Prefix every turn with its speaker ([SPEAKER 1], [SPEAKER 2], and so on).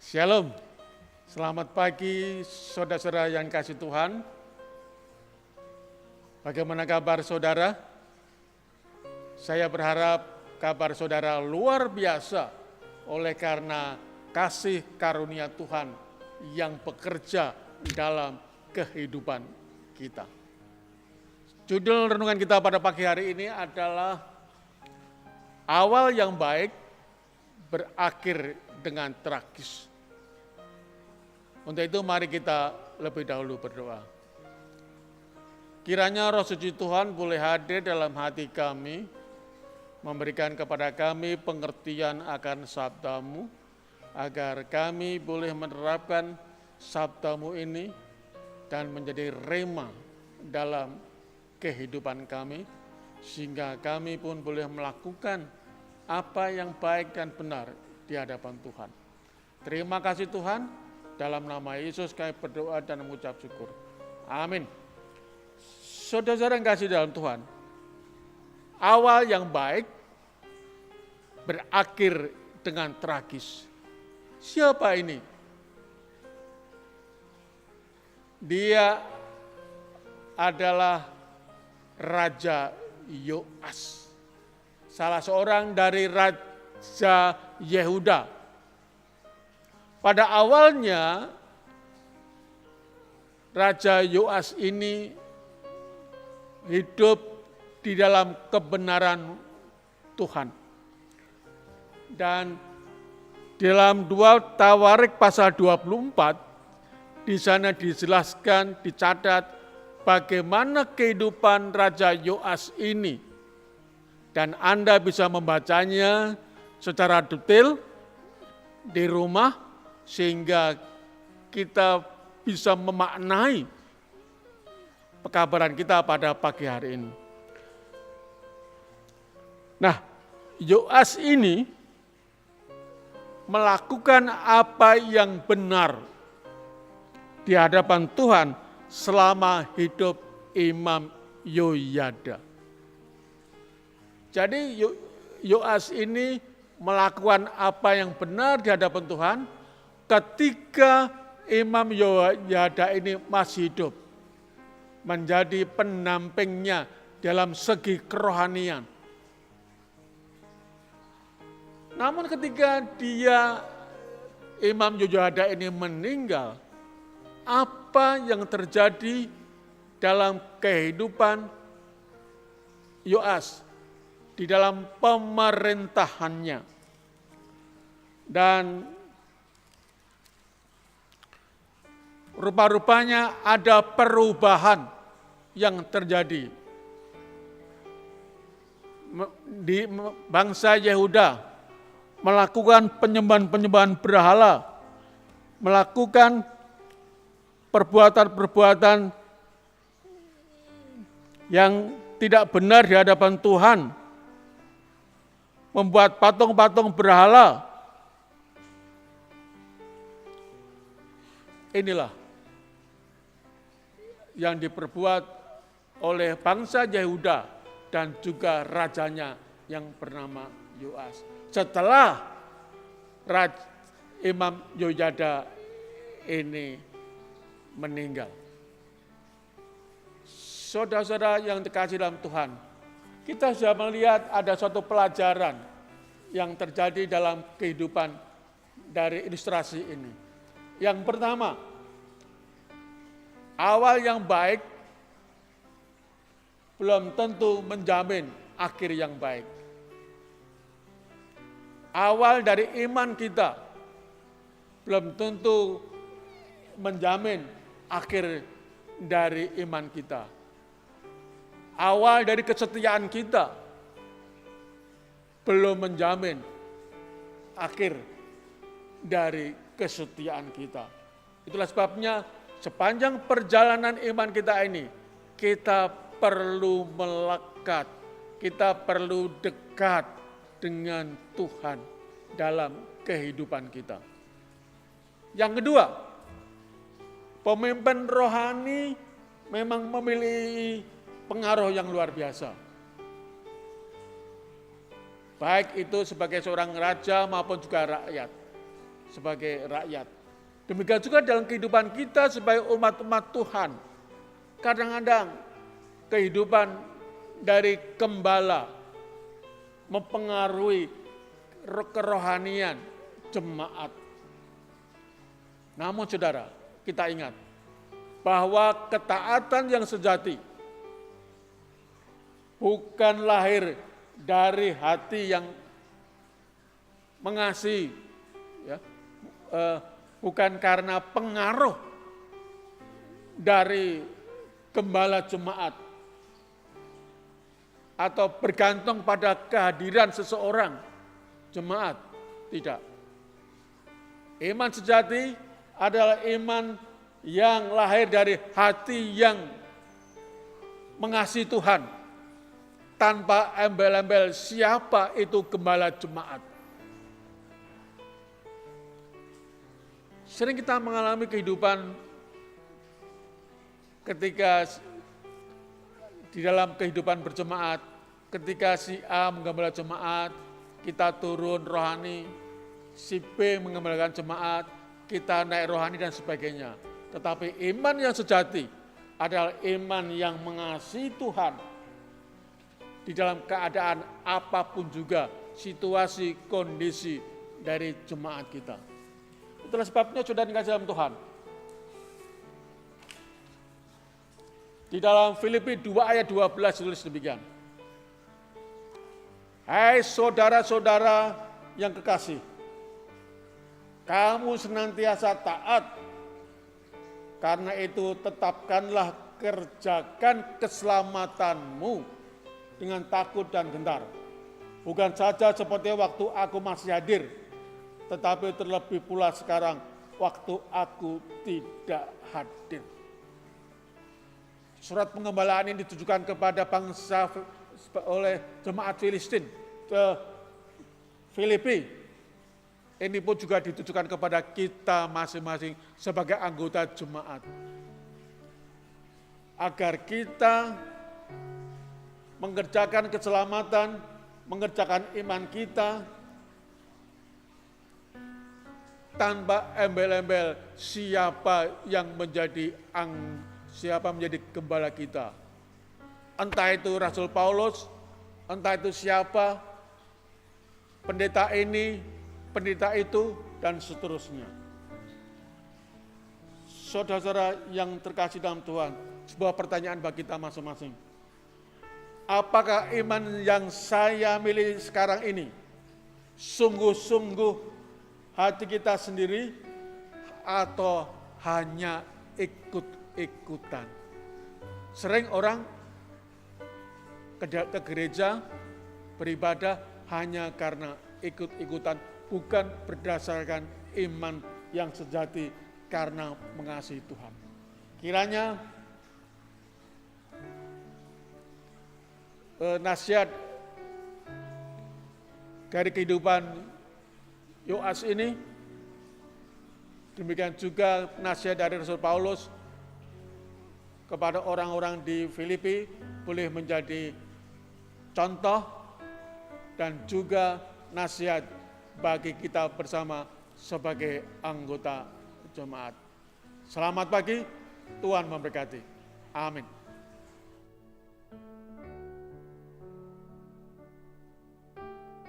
[SPEAKER 1] Shalom, selamat pagi saudara-saudara yang kasih Tuhan. Bagaimana kabar saudara? Saya berharap kabar saudara luar biasa oleh karena kasih karunia Tuhan yang bekerja dalam kehidupan kita. Judul renungan kita pada pagi hari ini adalah awal yang baik berakhir dengan tragis. Untuk itu mari kita lebih dahulu berdoa. Kiranya Roh Suci Tuhan boleh hadir dalam hati kami, memberikan kepada kami pengertian akan sabda-Mu, agar kami boleh menerapkan sabda-Mu ini dan menjadi rema dalam kehidupan kami, sehingga kami pun boleh melakukan apa yang baik dan benar di hadapan Tuhan. Terima kasih Tuhan, dalam nama Yesus kami berdoa dan mengucap syukur. Amin. Saudara-saudara yang kasih dalam Tuhan, awal yang baik berakhir dengan tragis. Siapa ini? Dia adalah Raja Yoas, salah seorang dari Raja Yehuda. Pada awalnya Raja Yoas ini hidup di dalam kebenaran Tuhan. Dan dalam 2 Tawarik pasal 24 di sana dijelaskan, dicatat bagaimana kehidupan Raja Yoas ini. Dan Anda bisa membacanya secara detail di rumah, sehingga kita bisa memaknai pekabaran kita pada pagi hari ini. Nah, Yoas ini melakukan apa yang benar di hadapan Tuhan selama hidup Imam Yoyada. Jadi Yoas ini melakukan apa yang benar di hadapan Tuhan ketika Imam Yoyada ini masih hidup, menjadi pendampingnya dalam segi kerohanian. Namun ketika Imam Yoyada ini meninggal, apa yang terjadi dalam kehidupan Yoas di dalam pemerintahannya? Dan rupa-rupanya ada perubahan yang terjadi di bangsa Yehuda, melakukan penyembahan-penyembahan berhala, melakukan perbuatan-perbuatan yang tidak benar di hadapan Tuhan, membuat patung-patung berhala. Inilah yang diperbuat oleh bangsa Yehuda dan juga rajanya yang bernama Yoas. Setelah Imam Yoyada ini meninggal. Saudara-saudara yang dikasihi dalam Tuhan, kita sudah melihat ada suatu pelajaran yang terjadi dalam kehidupan dari ilustrasi ini. Yang pertama, awal yang baik belum tentu menjamin akhir yang baik. Awal dari iman kita belum tentu menjamin akhir dari iman kita. Awal dari kesetiaan kita belum menjamin akhir dari kesetiaan kita. Itulah sebabnya sepanjang perjalanan iman kita ini, kita perlu melekat, kita perlu dekat dengan Tuhan dalam kehidupan kita. Yang kedua, pemimpin rohani memang memiliki pengaruh yang luar biasa. Baik itu sebagai seorang raja maupun juga rakyat. sebagai rakyat. Demikian juga dalam kehidupan kita sebagai umat-umat Tuhan. Kadang-kadang kehidupan dari gembala mempengaruhi kerohanian jemaat. Namun saudara, kita ingat bahwa ketaatan yang sejati bukan lahir dari hati yang mengasihi, ya, bukan karena pengaruh dari gembala jemaat atau bergantung pada kehadiran seseorang jemaat, tidak. Iman sejati adalah iman yang lahir dari hati yang mengasihi Tuhan, tanpa embel-embel siapa itu gembala jemaat. Sering kita mengalami kehidupan ketika di dalam kehidupan berjemaat, ketika si A menggembala jemaat, kita turun rohani, si B menggembalakan jemaat, kita naik rohani dan sebagainya. Tetapi iman yang sejati adalah iman yang mengasihi Tuhan di dalam keadaan apapun juga, situasi, kondisi dari jemaat kita. Itulah sebabnya saudara dikasih dalam Tuhan. Di dalam Filipi 2 ayat 12 tulis demikian. Hai saudara-saudara yang kekasih, kamu senantiasa taat, karena itu tetapkanlah kerjakan keselamatanmu dengan takut dan gentar. Bukan saja seperti waktu aku masih hadir, tetapi terlebih pula sekarang waktu aku tidak hadir. Surat pengembalaan ini ditujukan kepada bangsa oleh jemaat Filistin ke Filipi. Ini pun juga ditujukan kepada kita masing-masing sebagai anggota jemaat. Agar kita mengerjakan keselamatan, mengerjakan iman kita tanpa embel-embel siapa yang menjadi gembala kita. Entah itu Rasul Paulus, entah itu siapa, pendeta ini, pendeta itu, dan seterusnya. Saudara-saudara yang terkasih dalam Tuhan, sebuah pertanyaan bagi kita masing-masing. Apakah iman yang saya miliki sekarang ini sungguh-sungguh hati kita sendiri atau hanya ikut-ikutan? Sering orang ke gereja beribadah hanya karena ikut-ikutan, bukan berdasarkan iman yang sejati karena mengasihi Tuhan. Kiranya nasihat dari kehidupan Yoas ini, demikian juga nasihat dari Rasul Paulus kepada orang-orang di Filipi boleh menjadi contoh dan juga nasihat bagi kita bersama sebagai anggota jemaat. Selamat pagi, Tuhan memberkati. Amin.